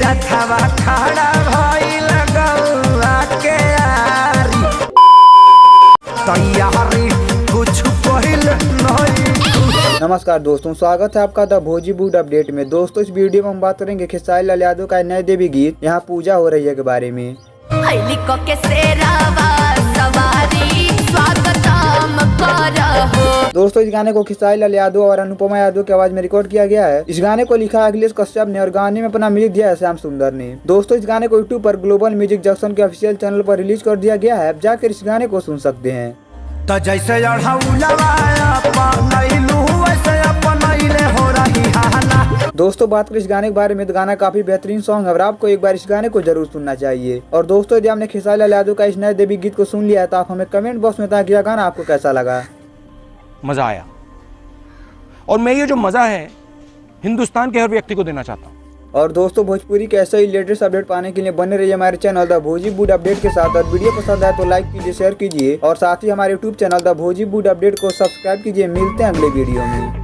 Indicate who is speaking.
Speaker 1: रथवा खड़ा भइल गौआ के आरी तैयारी कुछ पहिल नहीं।
Speaker 2: नमस्कार दोस्तों, स्वागत है आपका द भोजी बूड अपडेट में। दोस्तों, इस वीडियो में हम बात करेंगे खेसारी लाल यादव का नए देवी गीत यहाँ पूजा हो रही है के बारे में। दोस्तों, इस गाने को खेसारी लाल यादव और अनुपमा यादव की आवाज में रिकॉर्ड किया गया है। इस गाने को लिखा अखिलेश कश्यप ने और गाने में अपना म्यूजिक दिया है श्याम सुंदर ने। दोस्तों, इस गाने को यूट्यूब पर ग्लोबल म्यूजिक जंक्शन के ऑफिशियल चैनल पर रिलीज कर दिया गया है। आप जाकर इस गाने को सुन सकते हैं।
Speaker 1: तो जैसे हो रही हाला।
Speaker 2: दोस्तों, बात करें इस गाने के बारे में तो गाना काफी बेहतरीन सॉन्ग है और आपको एक बार इस गाने को जरूर सुनना चाहिए। और दोस्तों, यदि आपने खेसारी लाल यादव का इस नए देवी गीत को सुन लिया है तो आप हमें कमेंट बॉक्स में बताएं कि यह गाना आपको कैसा लगा।
Speaker 3: मजा आया और मैं ये जो मजा है हिंदुस्तान के हर व्यक्ति को देना चाहता हूँ।
Speaker 2: और दोस्तों, भोजपुरी के ऐसे ही लेटेस्ट अपडेट पाने के लिए बने रहिए हमारे चैनल द भोजी बूड अपडेट के साथ। और वीडियो पसंद आए तो लाइक कीजिए, शेयर कीजिए और साथ ही हमारे YouTube channel the Bhoji बूड update को सब्सक्राइब कीजिए। मिलते हैं अगले वीडियो में।